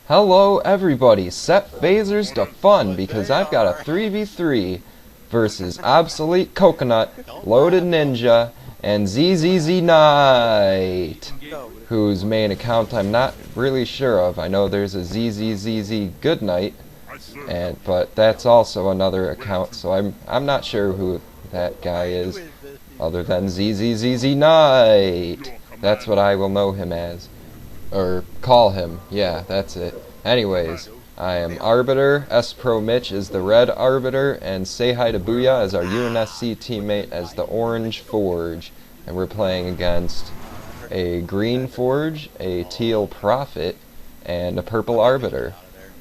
Hello everybody, set phasers to fun because I've got a 3v3 versus Obsolete Coconut, Loaded Ninja, and ZZZ Knight, whose main account I'm not really sure of. I know there's a ZZZZ Good Night, but that's also another account, so I'm not sure who that guy is other than ZZZZ Knight. That's what I will know him as. Or call him. Yeah, that's it. Anyways, I am Arbiter, S-Pro Mitch is the Red Arbiter, and Say Hi to Booyah as our UNSC teammate as the Orange Forge. And we're playing against a Green Forge, a Teal Prophet, and a Purple Arbiter.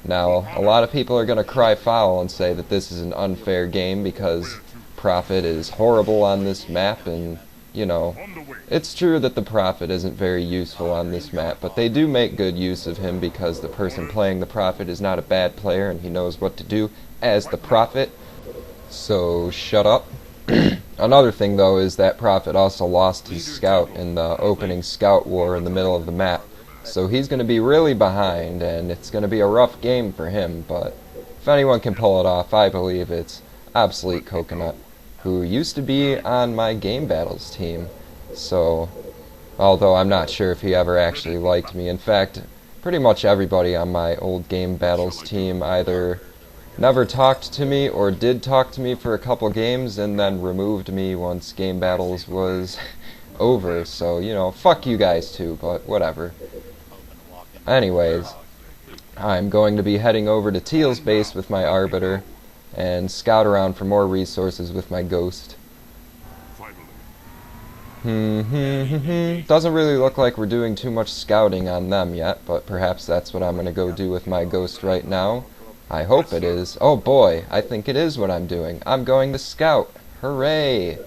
Now, a lot of people are going to cry foul and say that this is an unfair game because Prophet is horrible on this map, and you know, it's true that the Prophet isn't very useful on this map, but they do make good use of him because the person playing the Prophet is not a bad player and he knows what to do as the Prophet. So, shut up. Another thing, though, is that Prophet also lost his scout in the opening scout war in the middle of the map. So he's going to be really behind, and it's going to be a rough game for him, but if anyone can pull it off, I believe it's Obsolete Coconut, who used to be on my Game Battles team. So, although I'm not sure if he ever actually liked me. In fact, pretty much everybody on my old Game Battles team either never talked to me or did talk to me for a couple games and then removed me once Game Battles was over. So, you know, fuck you guys too, but whatever. Anyways, I'm going to be heading over to Teal's base with my Arbiter and scout around for more resources with my Ghost. Doesn't really look like we're doing too much scouting on them yet, but perhaps that's what I'm going to go do with my Ghost right now. I hope it is. Oh boy, I think it is what I'm doing. I'm going to scout. Hooray!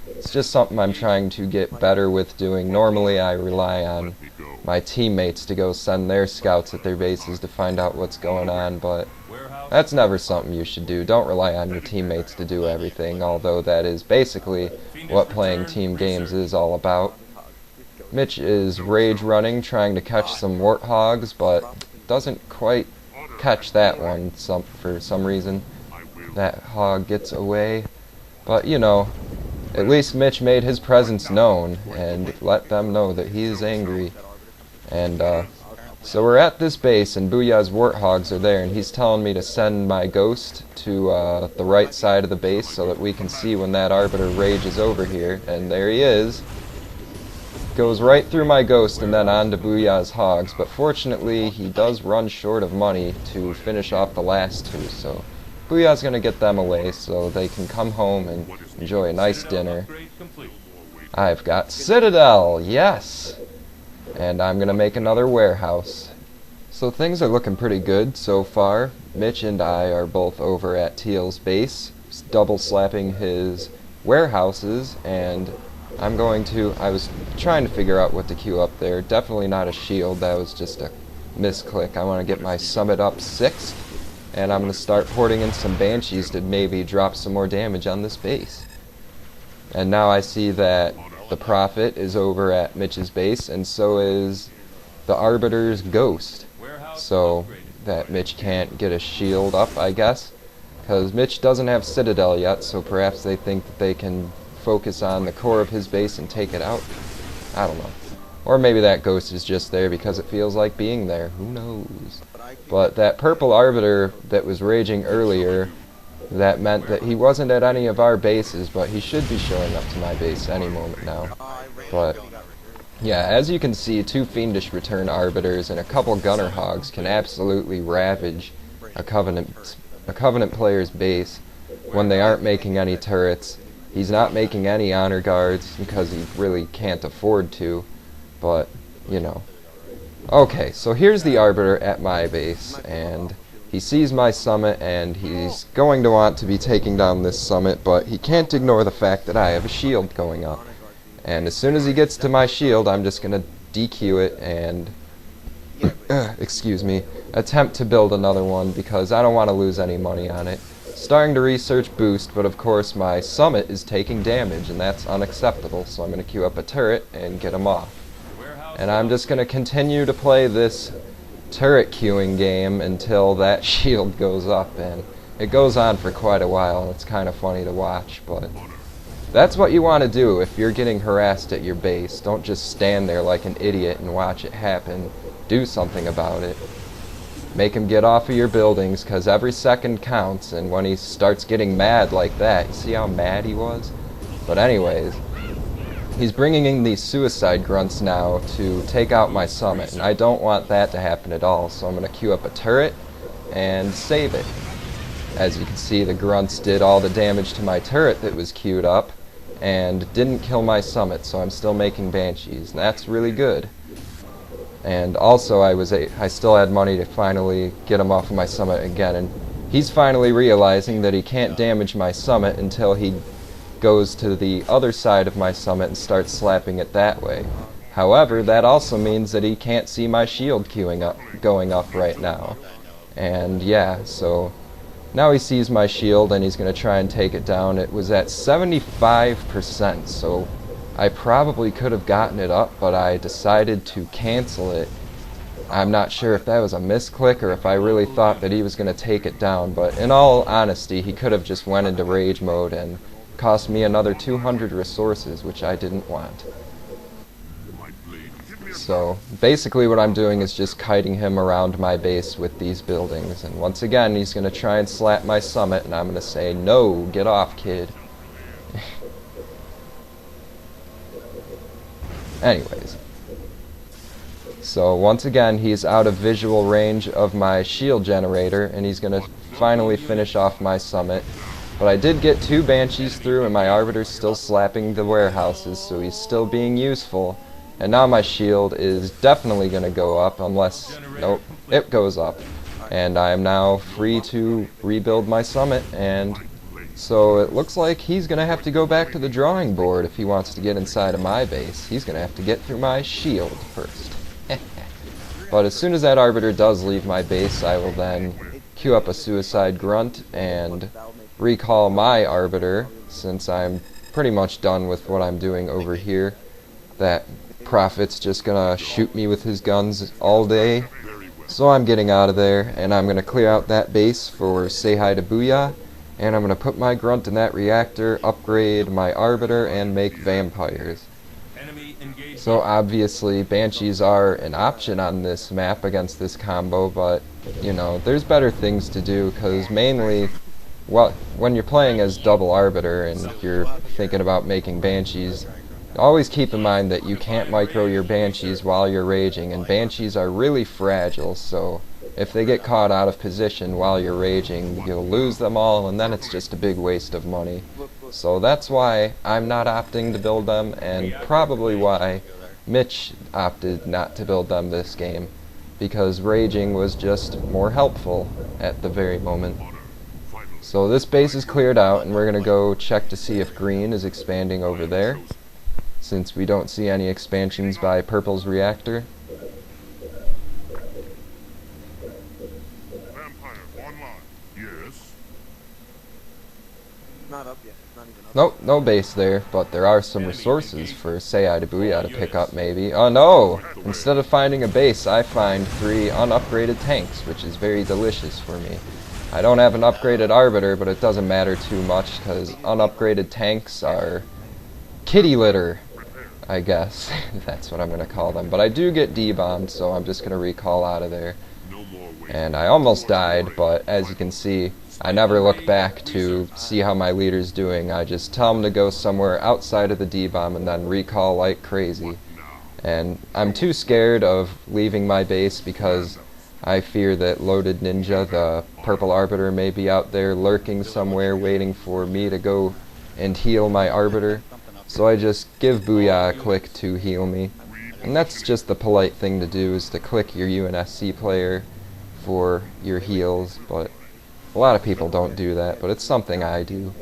It's just something I'm trying to get better with doing. Normally I rely on my teammates to go send their scouts at their bases to find out what's going on, but that's never something you should do. Don't rely on your teammates to do everything, although that is basically what playing team games is all about. Mitch is rage running, trying to catch some warthogs, but doesn't quite catch that one for some reason. That hog gets away. But, you know, at least Mitch made his presence known and let them know that he is angry. And, so we're at this base, and Booyah's warthogs are there, and he's telling me to send my Ghost to the right side of the base so that we can see when that Arbiter rages over here. And there he is. Goes right through my Ghost and then on to Booyah's hogs, but fortunately he does run short of money to finish off the last two, so Booyah's going to get them away so they can come home and enjoy a nice dinner. I've got Citadel, yes! And I'm going to make another warehouse. So things are looking pretty good so far. Mitch and I are both over at Teal's base, double slapping his warehouses, and I was trying to figure out what to queue up there. Definitely not a shield, that was just a misclick. I want to get my summit up 6th, and I'm going to start porting in some Banshees to maybe drop some more damage on this base. And now I see that the Prophet is over at Mitch's base, and so is the Arbiter's Ghost. So that Mitch can't get a shield up, I guess. Because Mitch doesn't have Citadel yet, so perhaps they think that they can focus on the core of his base and take it out. I don't know. Or maybe that Ghost is just there because it feels like being there. Who knows? But that Purple Arbiter that was raging earlier, that meant that he wasn't at any of our bases, but he should be showing up to my base any moment now. But yeah, as you can see, 2 Fiendish Return Arbiters and a couple Gunner Hogs can absolutely ravage a Covenant player's base when they aren't making any turrets. He's not making any honor guards because he really can't afford to, but, you know. Okay, so here's the Arbiter at my base, and he sees my summit, and he's going to want to be taking down this summit, but he can't ignore the fact that I have a shield going up. And as soon as he gets to my shield, I'm just going to DQ it and, excuse me, attempt to build another one because I don't want to lose any money on it. Starting to research boost, but of course my summit is taking damage, and that's unacceptable, so I'm going to queue up a turret and get him off. And I'm just going to continue to play this turret queuing game until that shield goes up, and it goes on for quite a while, and it's kind of funny to watch, but that's what you want to do if you're getting harassed at your base. Don't just stand there like an idiot and watch it happen. Do something about it. Make him get off of your buildings, because every second counts, and when he starts getting mad like that, you see how mad he was? But anyways, he's bringing in these suicide grunts now to take out my summit, and I don't want that to happen at all, so I'm going to queue up a turret and save it. As you can see, the grunts did all the damage to my turret that was queued up, and didn't kill my summit, so I'm still making banshees, and that's really good. And also, I still had money to finally get him off of my summit again, and he's finally realizing that he can't damage my summit until he goes to the other side of my summit and starts slapping it that way. However, that also means that he can't see my shield going up right now. And yeah, so now he sees my shield and he's going to try and take it down. It was at 75%, so I probably could have gotten it up, but I decided to cancel it. I'm not sure if that was a misclick or if I really thought that he was going to take it down, but in all honesty, he could have just went into rage mode and cost me another 200 resources, which I didn't want. So basically what I'm doing is just kiting him around my base with these buildings, and once again he's going to try and slap my summit, and I'm going to say, no, get off, kid. Anyways, so once again he's out of visual range of my shield generator, and he's going to finally finish off my summit. But I did get 2 banshees through, and my arbiter's still slapping the warehouses, so he's still being useful. And now my shield is definitely going to go up, unless, nope, it goes up. And I am now free to rebuild my summit, and so it looks like he's going to have to go back to the drawing board if he wants to get inside of my base. He's going to have to get through my shield first. But as soon as that arbiter does leave my base, I will then queue up a suicide grunt and recall my arbiter, since I'm pretty much done with what I'm doing over here. That prophet's just gonna shoot me with his guns all day, so I'm getting out of there, and I'm gonna clear out that base for say hi to Booyah, and I'm gonna put my grunt in that reactor, upgrade my arbiter, and make vampires. So obviously banshees are an option on this map against this combo, but you know, there's better things to do, because mainly, well, when you're playing as double arbiter and you're thinking about making banshees, always keep in mind that you can't micro your banshees while you're raging, and banshees are really fragile, so if they get caught out of position while you're raging, you'll lose them all, and then it's just a big waste of money. So that's why I'm not opting to build them, and probably why Mitch opted not to build them this game, because raging was just more helpful at the very moment. So this base is cleared out, and we're going to go check to see if green is expanding over there, since we don't see any expansions by purple's reactor. Vampire online. Yes. Not up yet. Not even up. Nope, no base there, but there are some resources for say hi to Booyah to pick up maybe. Oh no! Instead of finding a base, I find 3 unupgraded tanks, which is very delicious for me. I don't have an upgraded arbiter, but it doesn't matter too much, because unupgraded tanks are kitty litter, I guess. That's what I'm going to call them. But I do get D-bombed, so I'm just going to recall out of there. And I almost died, but as you can see, I never look back to see how my leader's doing. I just tell him to go somewhere outside of the D-bomb and then recall like crazy. And I'm too scared of leaving my base because I fear that Loaded Ninja, the purple arbiter, may be out there lurking somewhere waiting for me to go and heal my arbiter. So I just give Booyah a click to heal me. And that's just the polite thing to do, is to click your UNSC player for your heals, but a lot of people don't do that, but it's something I do.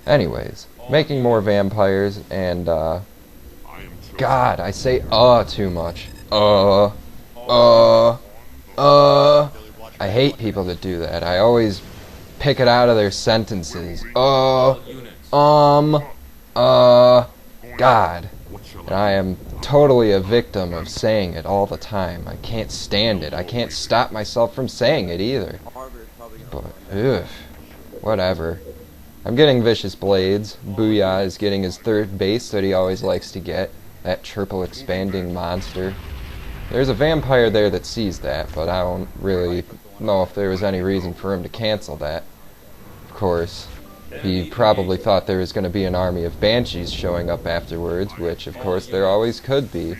Anyways, making more vampires, and God, I say too much. I hate people that do that. I always pick it out of their sentences. God. And I am totally a victim of saying it all the time. I can't stand it. I can't stop myself from saying it either. But, ugh, whatever. I'm getting Vicious Blades. Booyah is getting his third base that he always likes to get. That triple expanding monster. There's a vampire there that sees that, but I don't really know if there was any reason for him to cancel that. Of course, he probably thought there was going to be an army of banshees showing up afterwards, which of course there always could be.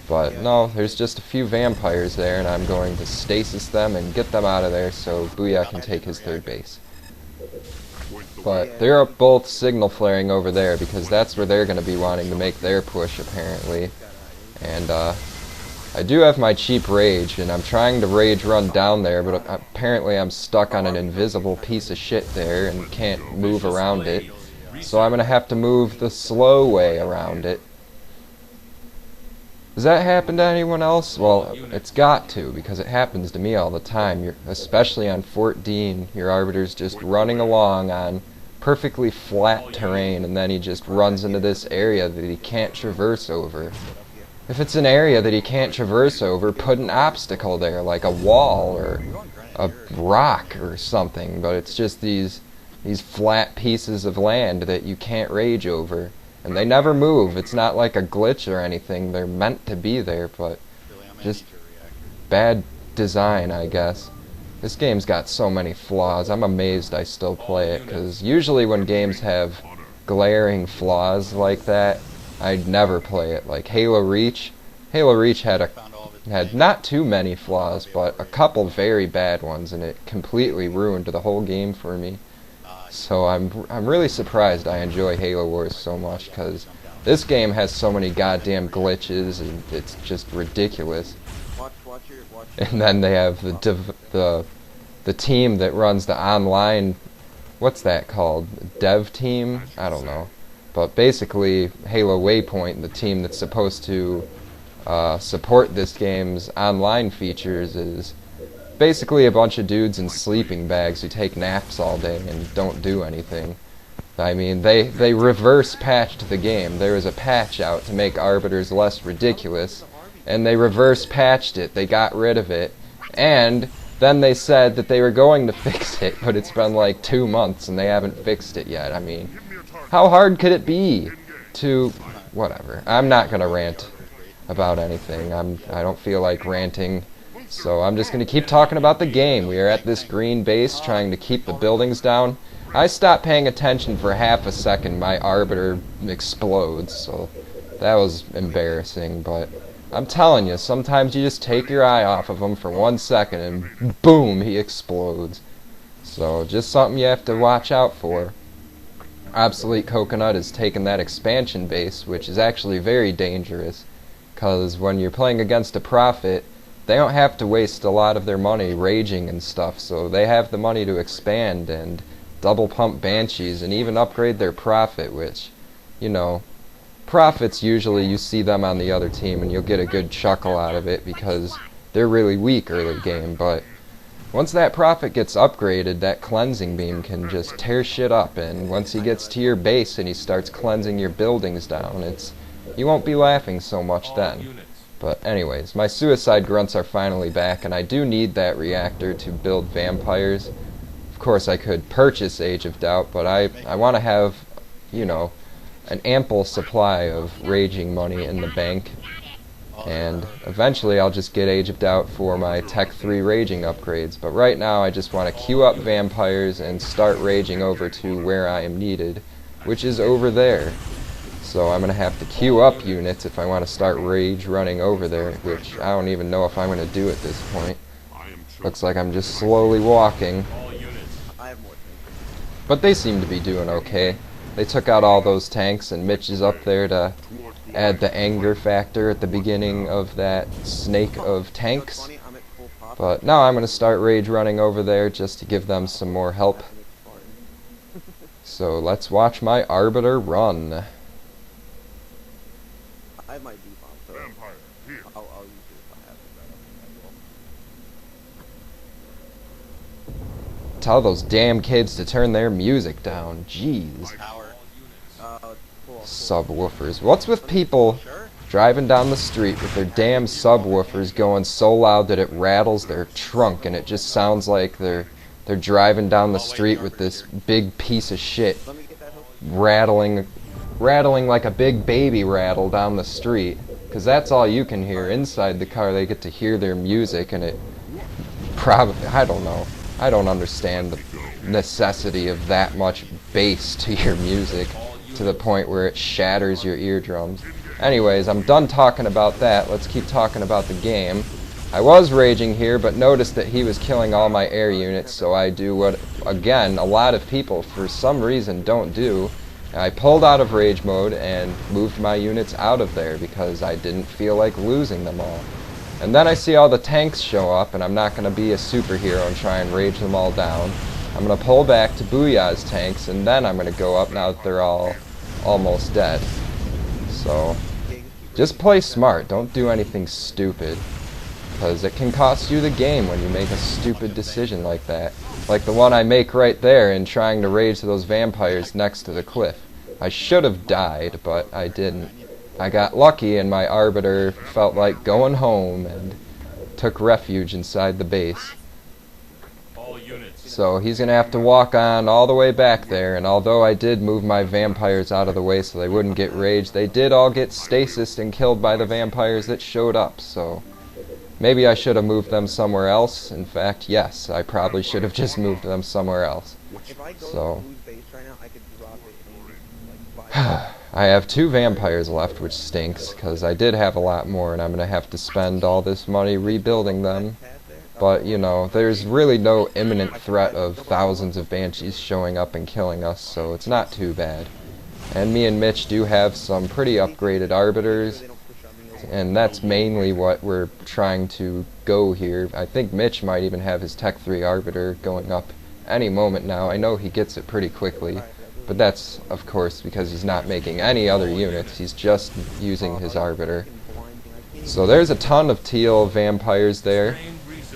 But no, there's just a few vampires there, and I'm going to stasis them and get them out of there so Booyah can take his third base. But they're both signal flaring over there because that's where they're going to be wanting to make their push apparently. And I do have my cheap rage, and I'm trying to rage run down there, but apparently I'm stuck on an invisible piece of shit there and can't move around it. So I'm going to have to move the slow way around it. Does that happen to anyone else? Well, it's got to, because it happens to me all the time. Especially on Fort Dean, your Arbiter's just running along on perfectly flat terrain, and then he just runs into this area that he can't traverse over. If it's an area that he can't traverse over, put an obstacle there, like a wall or a rock or something, but it's just these flat pieces of land that you can't rage over. And they never move. It's not like a glitch or anything. They're meant to be there, but just bad design, I guess. This game's got so many flaws. I'm amazed I still play it, because usually when games have glaring flaws like that, I'd never play it. Like Halo Reach. Halo Reach had not too many flaws, but a couple very bad ones, and it completely ruined the whole game for me. So I'm really surprised I enjoy Halo Wars so much, because this game has so many goddamn glitches, and it's just ridiculous. And then they have the team that runs the online, what's that called? Dev team? I don't know. But basically, Halo Waypoint, the team that's supposed to support this game's online features, is basically a bunch of dudes in sleeping bags who take naps all day and don't do anything. I mean, they reverse patched the game. There was a patch out to make Arbiters less ridiculous, and they reverse patched it. They got rid of it, and then they said that they were going to fix it, but it's been like 2 months and they haven't fixed it yet. I mean, how hard could it be to... whatever. I'm not gonna rant about anything. I don't feel like ranting. So I'm just going to keep talking about the game. We are at this green base trying to keep the buildings down. I stopped paying attention for half a second. My Arbiter explodes, so that was embarrassing. But I'm telling you, sometimes you just take your eye off of him for 1 second and boom, he explodes. So just something you have to watch out for. Obsolete Coconut has taken that expansion base, which is actually very dangerous, because when you're playing against a Prophet, they don't have to waste a lot of their money raging and stuff, so they have the money to expand and double pump Banshees and even upgrade their Prophet, which, you know, Prophets usually you see them on the other team and you'll get a good chuckle out of it because they're really weak early game, but once that Prophet gets upgraded, that cleansing beam can just tear shit up, and once he gets to your base and he starts cleansing your buildings down, you won't be laughing so much then. But anyways, my suicide grunts are finally back, and I do need that reactor to build vampires. Of course, I could purchase Age of Doubt, but I want to have, you know, an ample supply of raging money in the bank. And eventually I'll just get Age of Doubt for my Tech 3 raging upgrades. But right now I just want to queue up vampires and start raging over to where I am needed, which is over there. So I'm going to have to queue up units if I want to start rage running over there, which I don't even know if I'm going to do at this point. Looks like I'm just slowly walking. But they seem to be doing okay. They took out all those tanks, and Mitch is up there to add the anger factor at the beginning of that snake of tanks. But now I'm going to start rage running over there just to give them some more help. So let's watch my Arbiter run. I have my D-bomb, so I'll use it if I have it. Tell those damn kids to turn their music down. Jeez. Subwoofers. What's with people driving down the street with their damn subwoofers going so loud that it rattles their trunk, and it just sounds like they're driving down the street with this big piece of shit rattling like a big baby rattle down the street, because that's all you can hear. Inside the car they get to hear their music, and it probably, I don't know, I don't understand the necessity of that much bass to your music to the point where it shatters your eardrums. Anyways, I'm done talking about that. Let's keep talking about the game. I was raging here, but noticed that he was killing all my air units, so I do what, again, a lot of people for some reason don't do. I pulled out of rage mode and moved my units out of there because I didn't feel like losing them all. And then I see all the tanks show up, and I'm not going to be a superhero and try and rage them all down. I'm going to pull back to Booyah's tanks, and then I'm going to go up now that they're all almost dead. So, just play smart. Don't do anything stupid, because it can cost you the game when you make a stupid decision like that. Like the one I make right there in trying to rage those vampires next to the cliff. I should have died, but I didn't. I got lucky and my arbiter felt like going home and took refuge inside the base. So he's going to have to walk on all the way back there, and although I did move my vampires out of the way so they wouldn't get raged, they did all get stasis and killed by the vampires that showed up, so maybe I should have moved them somewhere else. In fact, yes, I probably should have just moved them somewhere else. So I have 2 vampires left, which stinks, because I did have a lot more, and I'm going to have to spend all this money rebuilding them. But, you know, there's really no imminent threat of thousands of banshees showing up and killing us, so it's not too bad. And me and Mitch do have some pretty upgraded arbiters, and that's mainly what we're trying to go here. I think Mitch might even have his Tech 3 arbiter going up any moment now. I know he gets it pretty quickly, but that's, of course, because he's not making any other units. He's just using his arbiter. So there's a ton of teal vampires there.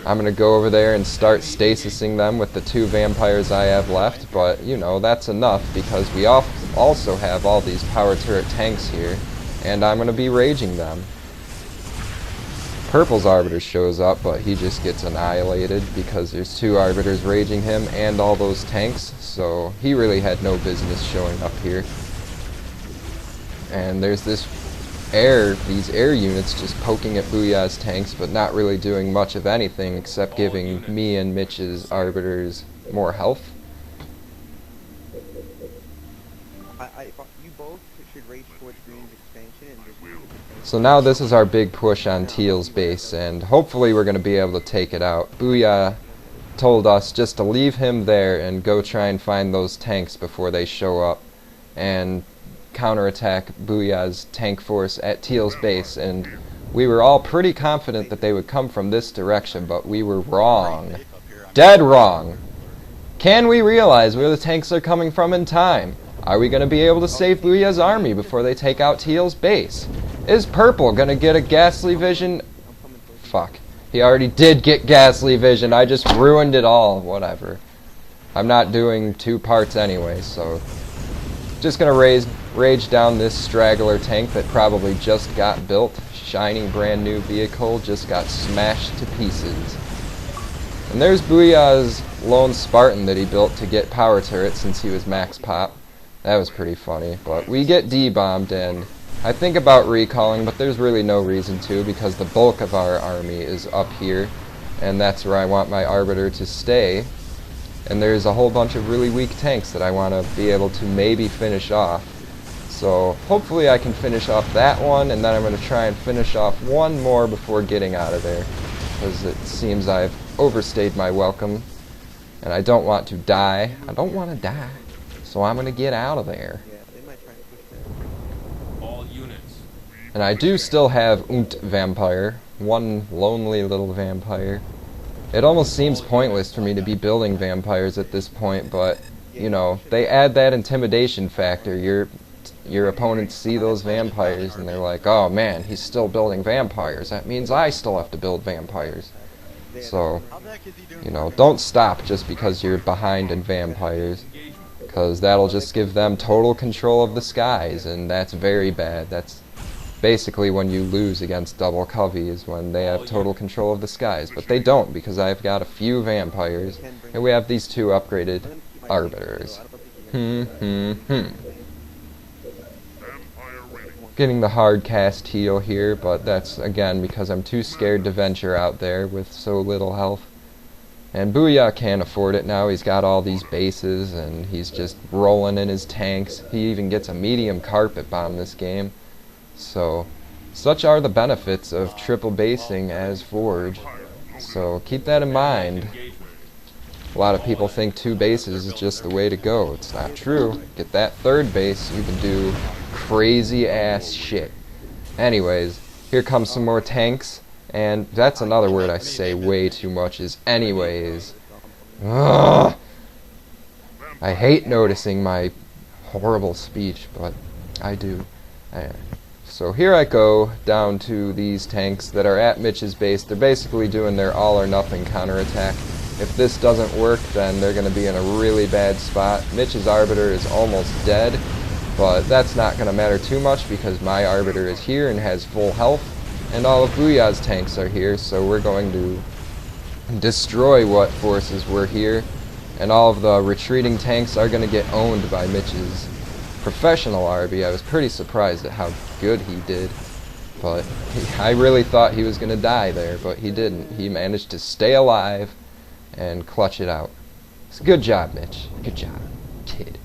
I'm going to go over there and start stasising them with the 2 vampires I have left, but, you know, that's enough because we also have all these power turret tanks here, and I'm going to be raging them. Purple's arbiter shows up, but he just gets annihilated because there's 2 arbiters raging him and all those tanks, so he really had no business showing up here. And there's these air units just poking at Booyah's tanks, but not really doing much of anything except giving me and Mitch's arbiters more health. You both should rage towards Green's expansion and just... So now this is our big push on Teal's base, and hopefully we're going to be able to take it out. Booyah told us just to leave him there and go try and find those tanks before they show up and counterattack Booyah's tank force at Teal's base, and we were all pretty confident that they would come from this direction, but we were wrong. Dead wrong! Can we realize where the tanks are coming from in time? Are we going to be able to save Booyah's army before they take out Teal's base? Is Purple going to get a ghastly vision? Fuck. He already did get ghastly vision. I just ruined it all. Whatever. I'm not doing 2 parts anyway, so... Just going to rage down this straggler tank that probably just got built. Shining brand new vehicle just got smashed to pieces. And there's Booyah's lone Spartan that he built to get power turrets since he was max pop. That was pretty funny, but we get D-bombed, and I think about recalling, but there's really no reason to because the bulk of our army is up here, and that's where I want my arbiter to stay. And there's a whole bunch of really weak tanks that I want to be able to maybe finish off. So hopefully I can finish off that one, and then I'm going to try and finish off one more before getting out of there, because it seems I've overstayed my welcome, and I don't want to die. I don't want to die. So I'm going to get out of there. All units. And I do still have Vampire, one lonely little vampire. It almost seems pointless for me to be building vampires at this point, but, you know, they add that intimidation factor. Your opponents see those vampires and they're like, oh man, he's still building vampires. That means I still have to build vampires. So, you know, don't stop just because you're behind in vampires, because that'll just give them total control of the skies, and that's very bad. That's basically when you lose against double Covey is when they have total control of the skies. But they don't, because I've got a few vampires, and we have these two upgraded arbiters. Getting the hard cast heal here, but that's again because I'm too scared to venture out there with so little health. And Booyah can't afford it now. He's got all these bases and he's just rolling in his tanks. He even gets a medium carpet bomb this game. So, such are the benefits of triple basing as Forge. So keep that in mind. A lot of people think 2 bases is just the way to go. It's not true. Get that 3rd base, you can do crazy ass shit. Anyways, here comes some more tanks. And that's another word I say way too much is anyways. Ugh. I hate noticing my horrible speech, but I do. So here I go down to these tanks that are at Mitch's base. They're basically doing their all or nothing counterattack. If this doesn't work, then they're going to be in a really bad spot. Mitch's Arbiter is almost dead, but that's not going to matter too much because my Arbiter is here and has full health, and all of Booyah's tanks are here, so we're going to destroy what forces were here, and all of the retreating tanks are going to get owned by Mitch's professional RB. I was pretty surprised at how good he did, but I really thought he was going to die there, but he didn't. He managed to stay alive and clutch it out. So good job, Mitch. Good job, kid.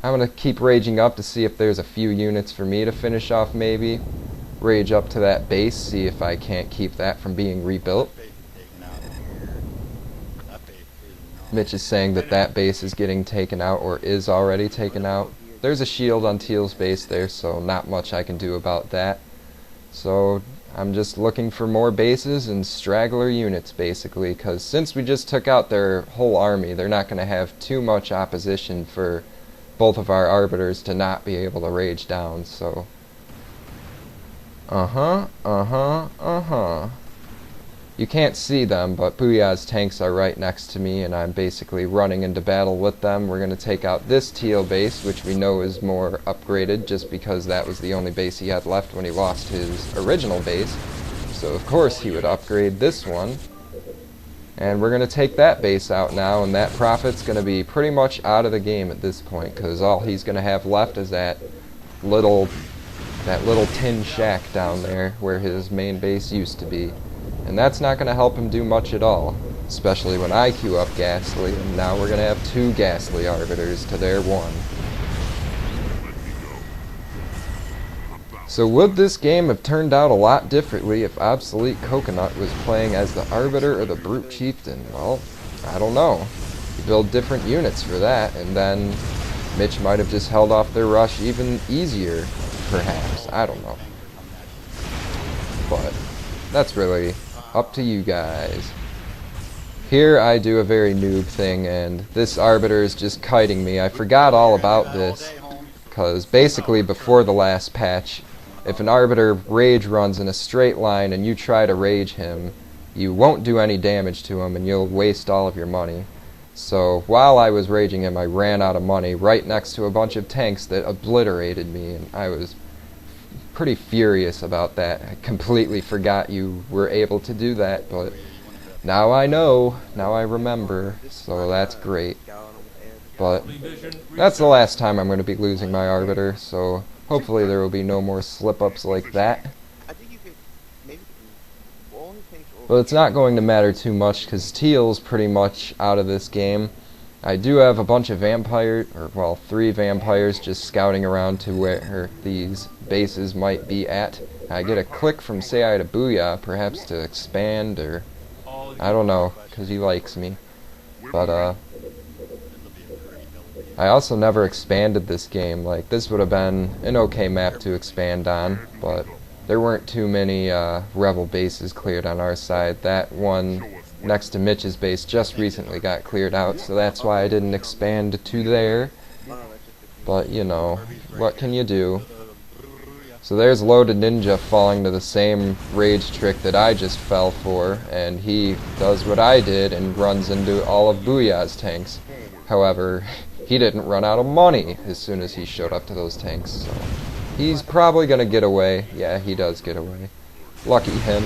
I'm going to keep raging up to see if there's a few units for me to finish off maybe. Rage up to that base, see if I can't keep that from being rebuilt. Mitch is saying that that base is getting taken out or is already taken out. There's a shield on Teal's base there, so not much I can do about that. So I'm just looking for more bases and straggler units basically, because since we just took out their whole army, they're not going to have too much opposition for both of our arbiters to not be able to rage down, so you can't see them, but Booyah's tanks are right next to me, and I'm basically running into battle with them. We're going to take out this Teal base, which we know is more upgraded, just because that was the only base he had left when he lost his original base. So of course he would upgrade this one. And we're going to take that base out now, and that Prophet's going to be pretty much out of the game at this point, because all he's going to have left is that little tin shack down there where his main base used to be. And that's not going to help him do much at all, especially when I queue up Ghastly, and now we're going to have 2 Ghastly Arbiters to their 1. So would this game have turned out a lot differently if Obsolete Coconut was playing as the Arbiter or the Brute Chieftain? Well, I don't know. You build different units for that, and then Mitch might have just held off their rush even easier, perhaps. I don't know. But that's really up to you guys. Here I do a very noob thing, and this Arbiter is just kiting me. I forgot all about this, because basically before the last patch, if an Arbiter rage runs in a straight line and you try to rage him, you won't do any damage to him and you'll waste all of your money. So while I was raging him, I ran out of money right next to a bunch of tanks that obliterated me, and I was pretty furious about that. I completely forgot you were able to do that, but now I know, now I remember, so that's great. But that's the last time I'm going to be losing my Arbiter, so hopefully there will be no more slip-ups like that. But it's not going to matter too much, because Teal's pretty much out of this game. I do have a bunch of vampires, or well, 3 vampires just scouting around to where these bases might be at. I get a click from Sei to Booyah, perhaps to expand, or I don't know, because he likes me. But I also never expanded this game. Like, this would have been an okay map to expand on, but there weren't too many rebel bases cleared on our side. That one next to Mitch's base just recently got cleared out, so that's why I didn't expand to there. But, you know, what can you do? So there's Loaded Ninja falling to the same rage trick that I just fell for, and he does what I did and runs into all of Booyah's tanks. However, he didn't run out of money as soon as he showed up to those tanks, so He's probably gonna get away. Yeah, he does get away. Lucky him.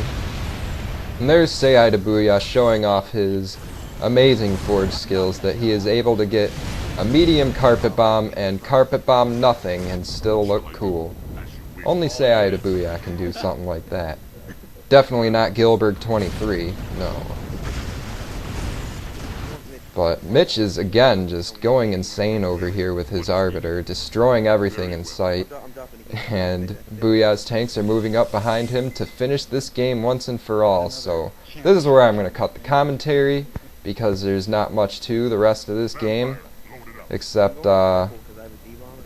And there's Sei to Booyah showing off his amazing forge skills, that he is able to get a medium carpet bomb and carpet bomb nothing and still look cool. Only Sei to Booyah can do something like that. Definitely not Gilbert 23, no. But Mitch is again just going insane over here with his Arbiter, destroying everything in sight. And Booyah's tanks are moving up behind him to finish this game once and for all. So this is where I'm going to cut the commentary, because there's not much to the rest of this game. Except, well,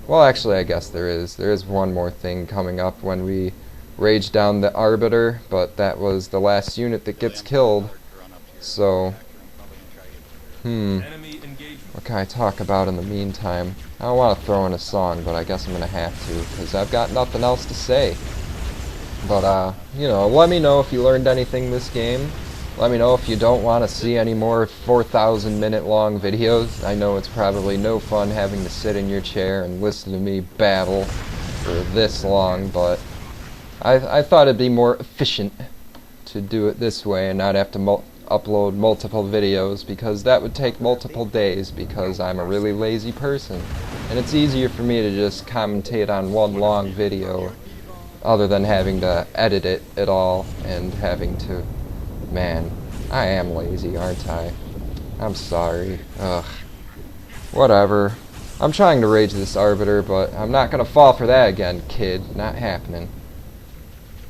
actually I guess there is. There is one more thing coming up when we rage down the Arbiter, but that was the last unit that gets killed. So, what can I talk about in the meantime? I don't want to throw in a song, but I guess I'm going to have to, because I've got nothing else to say. But, you know, let me know if you learned anything this game. Let me know if you don't want to see any more 4,000 minute long videos. I know it's probably no fun having to sit in your chair and listen to me babble for this long, but I thought it'd be more efficient to do it this way and not have to upload multiple videos, because that would take multiple days, because I'm a really lazy person. And it's easier for me to just commentate on one long video other than having to edit it at all and having to... Man, I am lazy, aren't I? I'm sorry. Ugh. Whatever. I'm trying to rage this Arbiter, but I'm not gonna fall for that again, kid. Not happening.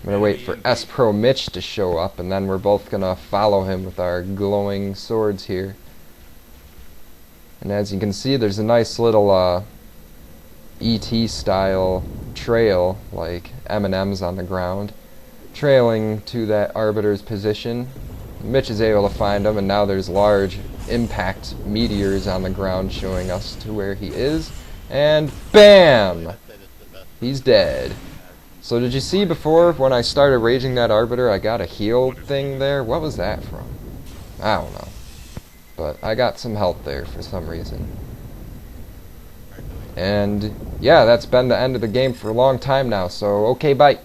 I'm gonna wait for S-Pro Mitch to show up, and then we're both gonna follow him with our glowing swords here. And as you can see, there's a nice little E.T. style trail, like M&M's on the ground, trailing to that Arbiter's position. Mitch is able to find him, and now there's large impact meteors on the ground showing us to where he is. And BAM! He's dead. So did you see before, when I started raging that Arbiter, I got a heal thing there? What was that from? I don't know. But I got some health there for some reason. And yeah, that's been the end of the game for a long time now, so okay, bye.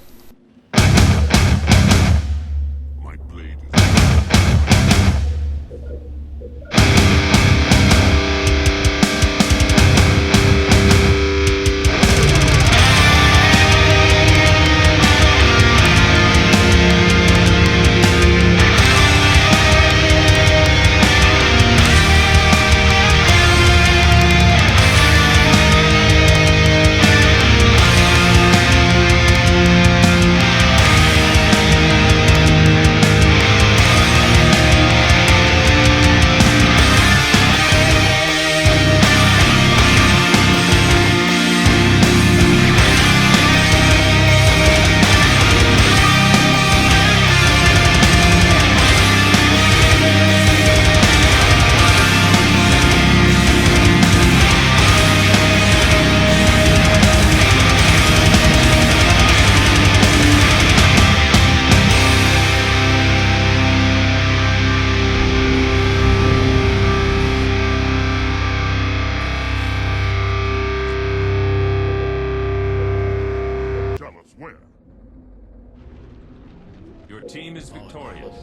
Your team is victorious.